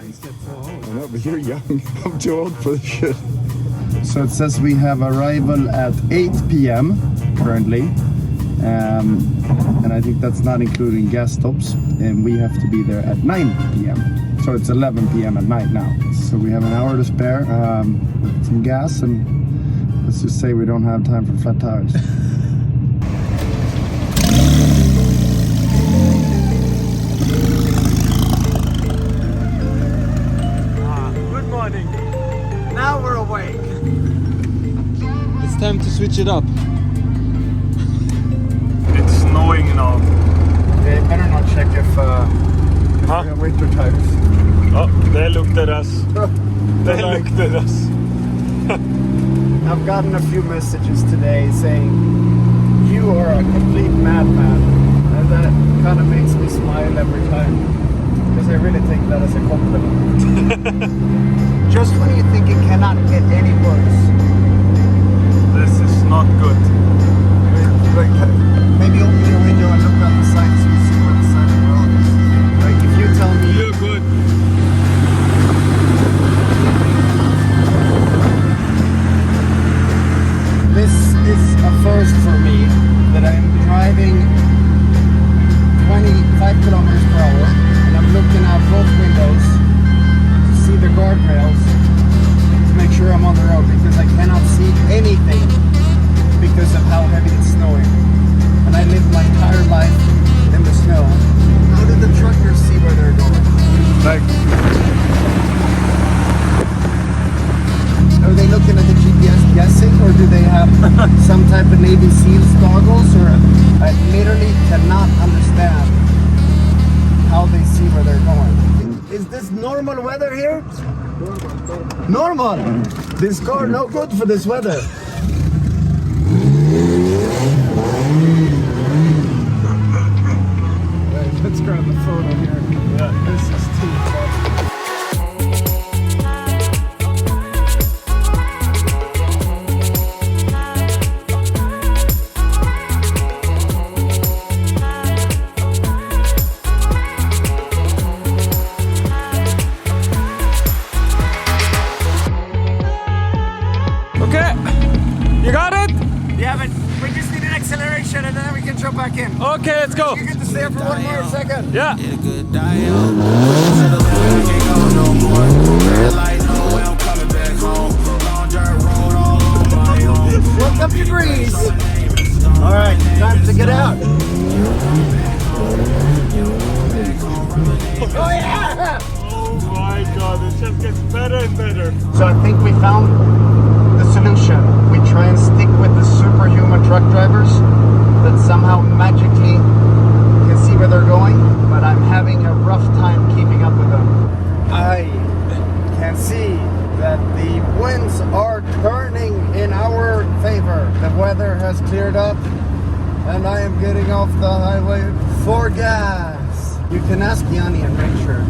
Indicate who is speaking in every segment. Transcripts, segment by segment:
Speaker 1: I know, but you're young. I'm too old for this shit.
Speaker 2: So it says we have arrival at 8 p.m. currently. And I think that's not including gas stops. And we have to be there at 9 p.m. So it's 11 p.m. at night now. So we have an hour to spare with some gas, and let's just say we don't have time for flat tires.
Speaker 1: Good morning.
Speaker 2: Now we're awake.
Speaker 1: It's time to switch it up. It's snowing now.
Speaker 2: They better not check if we're gonna winter tires.
Speaker 1: Oh, they looked at us. They looked at us.
Speaker 2: I've gotten a few messages today saying you are a complete madman, and that kind of makes me smile every time because I really take that as a compliment. Just when you think it cannot get any worse.
Speaker 1: This is not good.
Speaker 2: Like, maybe open your window and look out the side so you see where the side of the road is. Like if you tell me
Speaker 1: You're good.
Speaker 2: this is a first for me that I'm driving 25 kilometers per hour and I'm looking out both windows to see the guardrails to make sure I'm on the road because I cannot see anything because of how heavy it's snowing. And I lived my entire life in the snow. How did the truckers see where they're going?
Speaker 1: Like,
Speaker 2: are they looking at the GPS guessing, or do they have some type of Navy SEALs goggles? Or I literally cannot understand how they see where they're going. Is this normal weather here? Normal. This car no good for this weather. Let's grab the photo here. Yeah, this is too fun.
Speaker 1: okay, you got it?
Speaker 2: Yeah, but we just need an acceleration and then we can jump back in.
Speaker 1: Okay, let's go.
Speaker 2: You get to stay up for one more second.
Speaker 1: Yeah.
Speaker 2: Look up your breeze. All right, time to get out. Oh yeah!
Speaker 1: Oh my god, it just gets better and better.
Speaker 2: So I think we found the solution. We try and stick with the superhuman truck drivers that somehow magically can see where they're going, but I'm having a rough time keeping up with them. I can see that the winds are turning in our favor. The weather has cleared up and I am getting off the highway for gas. You can ask Yanni and Rachel.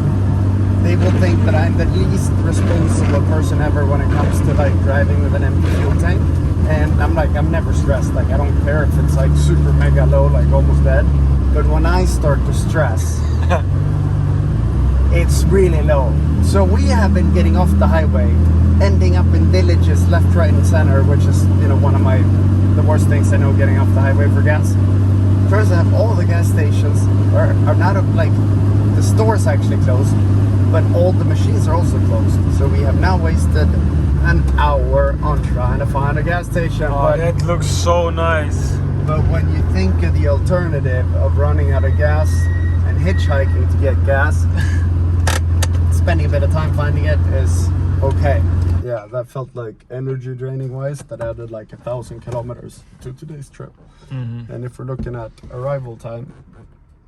Speaker 2: They will think that I'm the least responsible person ever when it comes to like driving with an empty fuel tank. And I'm never stressed. Like I don't care if it's like super mega low, like almost dead. But when I start to stress, it's really low. So we have been getting off the highway, ending up in villages left, right, and center, which is, you know, one of the worst things I know, getting off the highway for gas. Turns out all the gas stations are not like the stores actually closed, but all the machines are also closed. So we have now wasted an hour on trying to find a gas station.
Speaker 1: Oh, that looks so nice.
Speaker 2: But when you think of the alternative of running out of gas and hitchhiking to get gas, spending a bit of time finding it is okay. Yeah, that felt like energy draining wise, that added like 1,000 kilometers to today's trip. And if we're looking at arrival time,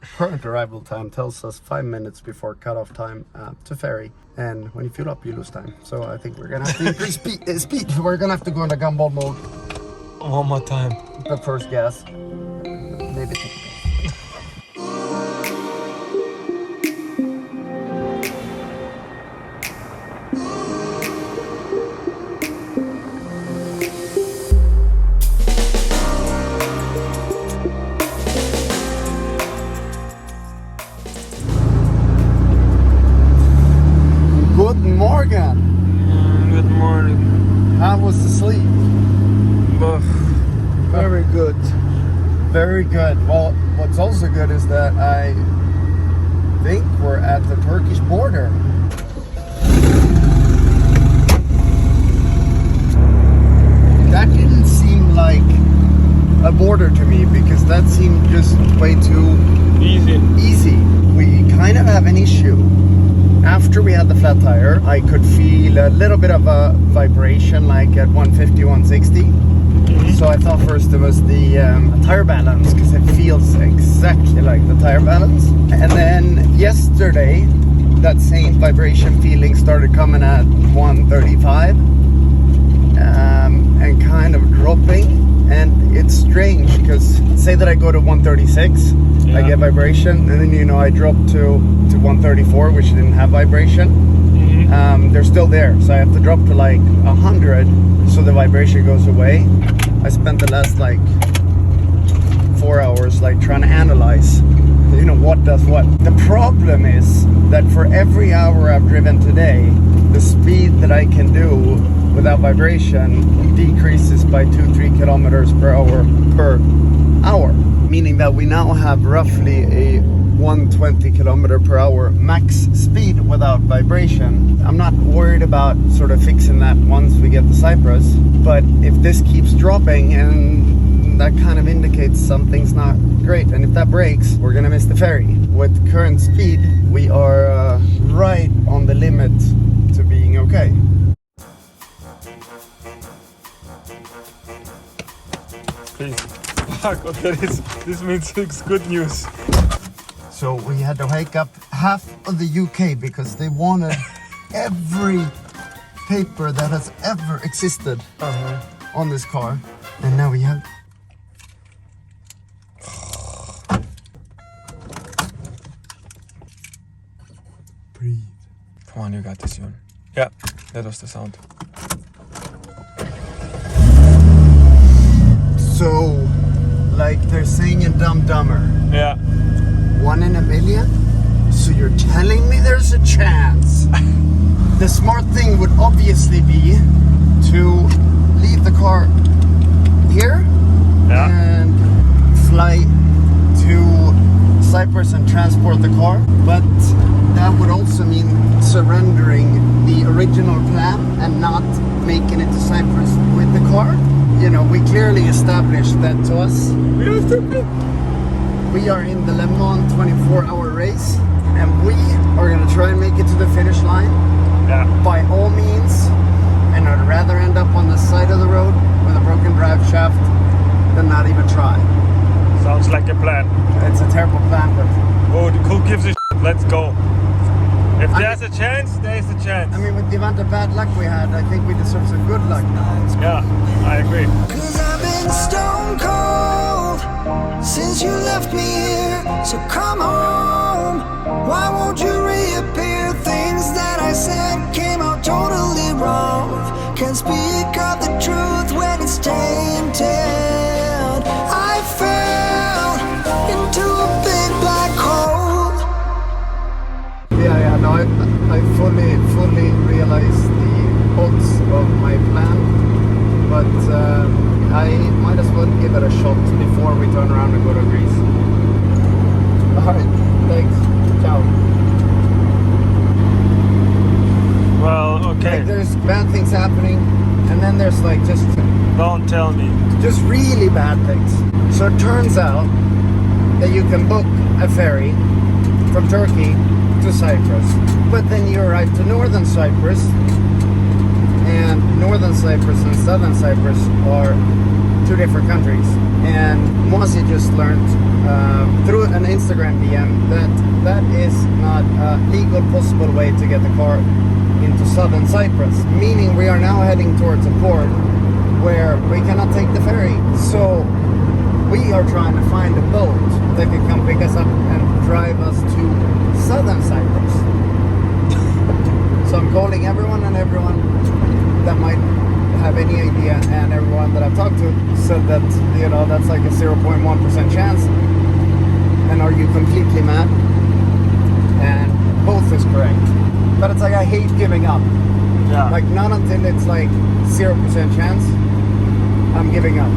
Speaker 2: current arrival time tells us 5 minutes before cutoff time to Ferry. And when you fill up, you lose time. So I think we're gonna have to increase speed. We're gonna have to go into gumball mode.
Speaker 1: One more time.
Speaker 2: But first gas. Maybe take a gas. morning.
Speaker 1: Good morning.
Speaker 2: How was the sleep? Very good. Very good. Well, what's also good is that I think we're at the Turkish border. That didn't seem like a border to me because that seemed just way too easy. We kind of have an issue. After we had the flat tire, I could feel a little bit of a vibration like at 150, 160. So I thought first it was the tire balance because it feels exactly like the tire balance. And then yesterday, that same vibration feeling started coming at 135 and kind of dropping. And it's strange because say that I go to 136, I get vibration, and then I drop to 134, which didn't have vibration. They're still there, so I have to drop to like 100 so the vibration goes away. I spent the last like 4 hours like trying to analyze, what does what. The problem is that for every hour I've driven today, the speed that I can do without vibration decreases by 2-3 kilometers per hour, meaning that we now have roughly a 120 kilometer per hour max speed without vibration. I'm not worried about sort of fixing that once we get to Cyprus, but if this keeps dropping, and that kind of indicates something's not great, and if that breaks, we're gonna miss the ferry. With current speed, we are right on the limit to being okay.
Speaker 1: Please. Fuck, okay, this means it's good news.
Speaker 2: So we had to hike up half of the UK because they wanted every paper that has ever existed on this car. And now we have... Breathe.
Speaker 1: Come on, you got this, Jon. Yeah, that was the sound.
Speaker 2: So, like they're saying in Dumb Dumber.
Speaker 1: Yeah.
Speaker 2: 1 in a million? So you're telling me there's a chance? The smart thing would obviously be to leave the car here and fly to Cyprus and transport the car. But that would also mean surrendering the original plan and not making it to Cyprus with the car. We clearly established that to us. We are in the Le Mans 24-hour race, and we are going to try and make it to the finish line by all means. And I'd rather end up on the side of the road with a broken drive shaft than not even try.
Speaker 1: Sounds like a plan.
Speaker 2: It's a terrible plan, but...
Speaker 1: Who gives a shit? Let's go. If there's a chance, there's a chance.
Speaker 2: I mean, with the amount of bad luck we had, I think we deserve some good luck now.
Speaker 1: Yeah, I agree.
Speaker 3: 'Cause I've been stone cold since you left me here. So come home. Why won't you reappear? Things that I said came out totally wrong. Can't speak of the truth when it's tainted. I fell into a big black hole.
Speaker 2: No, I fully realize the odds of my plan, but I might as well give it a shot before we turn around and go to Greece. Alright, thanks. Ciao.
Speaker 1: Well, okay.
Speaker 2: Like, there's bad things happening, and then there's like just...
Speaker 1: Don't tell me.
Speaker 2: Just really bad things. So it turns out that you can book a ferry from Turkey to Cyprus, but then you arrive to northern Cyprus, and northern Cyprus and southern Cyprus are two different countries. And Mozi just learned through an Instagram DM that is not a legal possible way to get the car into southern Cyprus, meaning we are now heading towards a port where we cannot take the ferry. So we are trying to find a boat that can come pick us up and drive us to southern Cyprus. So I'm calling everyone that might have any idea, and everyone that I've talked to said that that's like a 0.1% chance. And are you completely mad? And both is correct. But it's like I hate giving up.
Speaker 1: Yeah.
Speaker 2: Like not until it's like 0% chance, I'm giving up.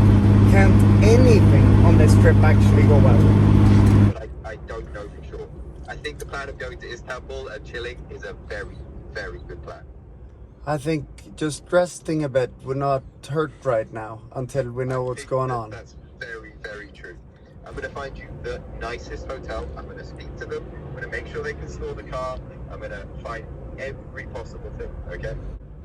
Speaker 2: Can't anything on this trip actually go well?
Speaker 4: I don't know for sure. I think the plan of going to Istanbul and chilling is a very, very good plan.
Speaker 2: I think just resting a bit would not hurt right now until we know what's going on.
Speaker 4: That's very, very true. I'm going to find you the nicest hotel. I'm going to speak to them. I'm going to make sure they can store the car. I'm going to find every possible thing, okay?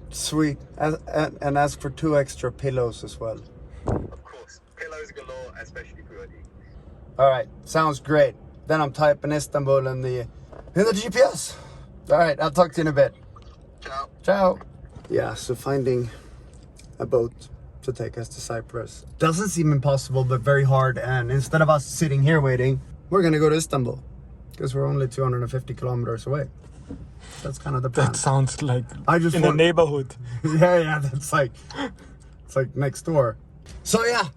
Speaker 2: Sweet. And ask for 2 extra pillows as well.
Speaker 4: Of course. Pillows galore, especially for your knee.
Speaker 2: All right, sounds great. Then I'm typing Istanbul in the GPS. All right, I'll talk to you in a bit.
Speaker 4: Ciao.
Speaker 2: Ciao. Yeah, so finding a boat to take us to Cyprus doesn't seem impossible, but very hard. And instead of us sitting here waiting, we're gonna go to Istanbul because we're only 250 kilometers away. That's kind of the plan.
Speaker 1: That sounds like
Speaker 2: I just
Speaker 1: in a neighborhood.
Speaker 2: yeah, that's like it's like next door. So yeah,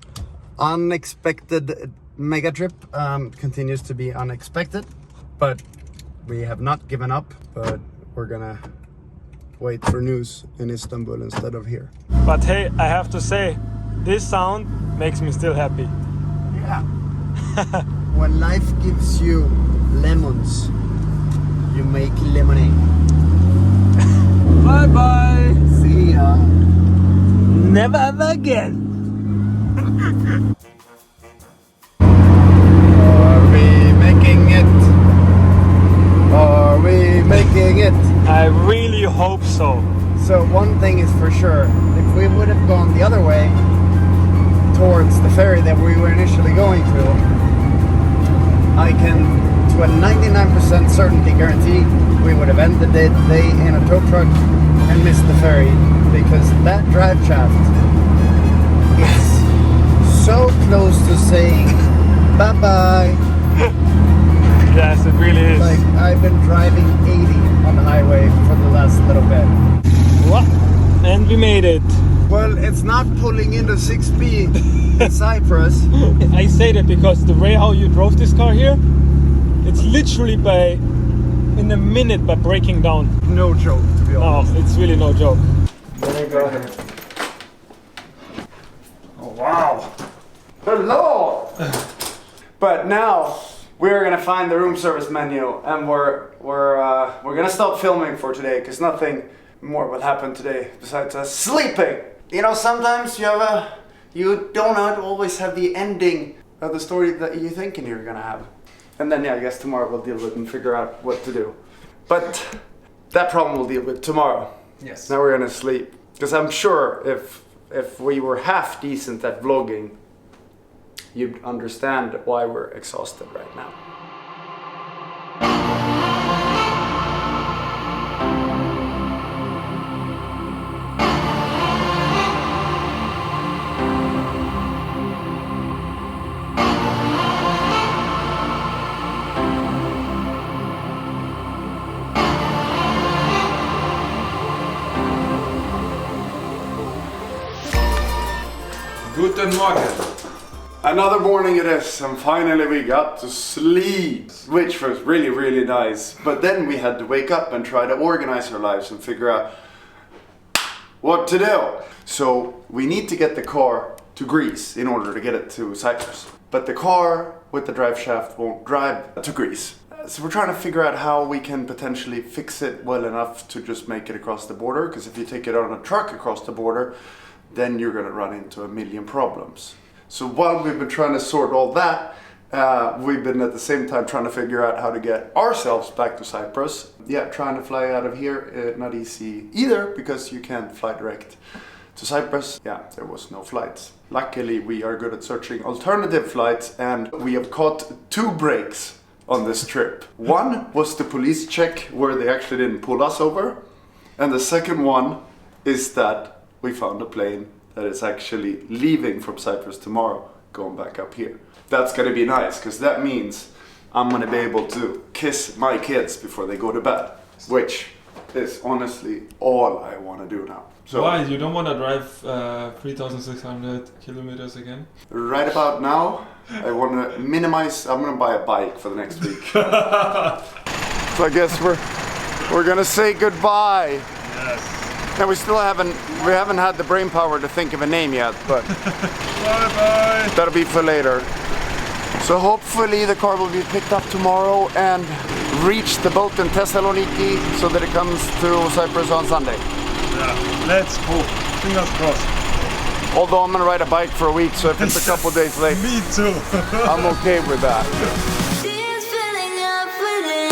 Speaker 2: unexpected mega trip continues to be unexpected, but we have not given up. But we're gonna wait for news in Istanbul instead of here.
Speaker 1: But hey, I have to say, this sound makes me still happy.
Speaker 2: Yeah. When life gives you lemons, you make lemonade.
Speaker 1: Bye bye.
Speaker 2: See ya.
Speaker 1: Never ever again.
Speaker 2: Are we making it? Are we making it?
Speaker 1: I really hope so.
Speaker 2: So one thing is for sure, if we would have gone the other way towards the ferry that we were initially going to, I can to a 99% certainty guarantee we would have ended the day in a tow truck and missed the ferry, because that drive shaft is so close to saying bye bye.
Speaker 1: Yes, it really is.
Speaker 2: Like I've been driving 80 on the highway for the last little bit.
Speaker 1: What? And we made it.
Speaker 2: Well, it's not pulling into 6B in Cyprus.
Speaker 1: I say that because the way how you drove this car here, it's literally in a minute by breaking down.
Speaker 2: No joke, to be honest.
Speaker 1: No, it's really no joke.
Speaker 2: There you go. Oh wow! Hello. But now we're gonna find the room service menu, and we're gonna stop filming for today because nothing more will happen today besides us sleeping. You know, sometimes you don't always have the ending of the story that you're thinking you're gonna have. And then, yeah, I guess tomorrow we'll deal with and figure out what to do. But that problem we'll deal with tomorrow.
Speaker 1: Yes.
Speaker 2: Now we're gonna sleep. Because I'm sure if we were half decent at vlogging, you'd understand why we're exhausted right now.
Speaker 5: Guten Morgen.
Speaker 2: Another morning it is, and finally we got to sleep, which was really, really nice. But then we had to wake up and try to organize our lives and figure out what to do. So we need to get the car to Greece in order to get it to Cyprus. But the car with the drive shaft won't drive to Greece. So we're trying to figure out how we can potentially fix it well enough to just make it across the border. Because if you take it on a truck across the border, then you're gonna run into a million problems. So while we've been trying to sort all that, we've been at the same time trying to figure out how to get ourselves back to Cyprus. Yeah, trying to fly out of here, not easy either, because you can't fly direct to Cyprus. Yeah, there was no flights. Luckily, we are good at searching alternative flights, and we have caught 2 breaks on this trip. One was the police check where they actually didn't pull us over. And the second one is that we found a plane that is actually leaving from Cyprus tomorrow, going back up here. That's gonna be nice, because that means I'm gonna be able to kiss my kids before they go to bed, which is honestly all I wanna do now. So
Speaker 5: Why? You don't want to drive 3,600 kilometers again?
Speaker 2: right about now, I wanna minimize, I'm gonna buy a bike for the next week. So I guess we're gonna say goodbye.
Speaker 1: Yes.
Speaker 2: And we haven't had the brain power to think of a name yet, but
Speaker 1: Bye-bye.
Speaker 2: that'll be for later. So hopefully the car will be picked up tomorrow and reach the boat in Thessaloniki so that it comes to Cyprus on Sunday.
Speaker 1: Yeah, let's hope. Fingers crossed.
Speaker 2: Although I'm gonna ride a bike for a week, so if it's a couple days late,
Speaker 1: Me too.
Speaker 2: I'm okay with that.
Speaker 3: Tears filling up within.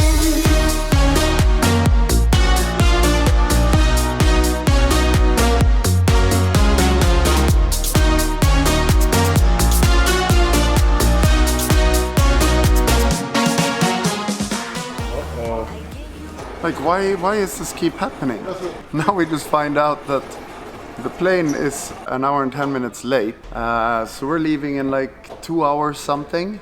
Speaker 2: Like, why is this keep happening? Now we just find out that the plane is an hour and 10 minutes late. So we're leaving in like 2 hours something.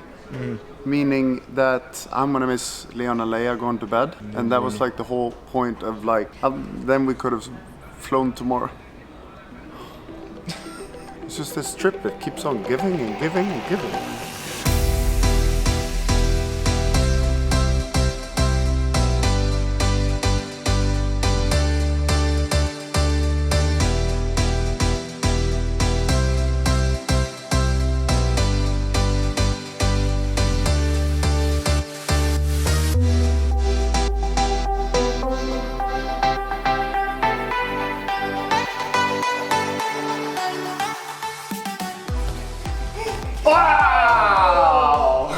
Speaker 2: Meaning that I'm gonna miss Leon and Leia going to bed. And that was like the whole point of like, then we could have flown tomorrow. It's just this trip that keeps on giving and giving and giving. Wow!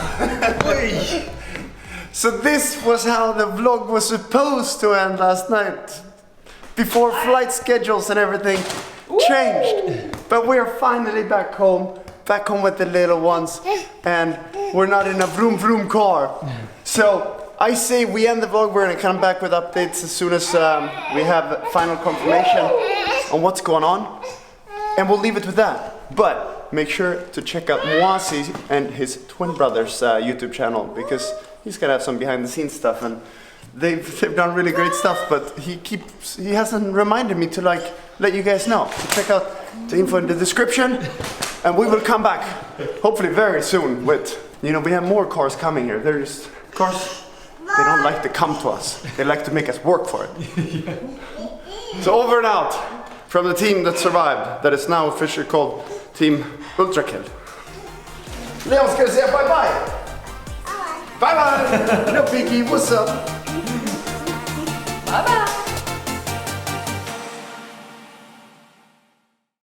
Speaker 2: So this was how the vlog was supposed to end last night. Before flight schedules and everything changed. But we're finally back home with the little ones. And we're not in a vroom vroom car. So I say we end the vlog. We're gonna come back with updates as soon as we have final confirmation on what's going on. And we'll leave it with that. But make sure to check out Moasi and his twin brother's YouTube channel, because he's gonna have some behind the scenes stuff, and they've done really great stuff, but he hasn't reminded me to like let you guys know. So check out the info in the description, and we will come back hopefully very soon with, you know, we have more cars coming here. They're just cars, they don't like to come to us. They like to make us work for it. So over and out from the team that survived, that is now officially called Team Ultra Kill. Leon ska säga bye bye. Bye bye. No Piggy, what's up?
Speaker 6: Bye bye.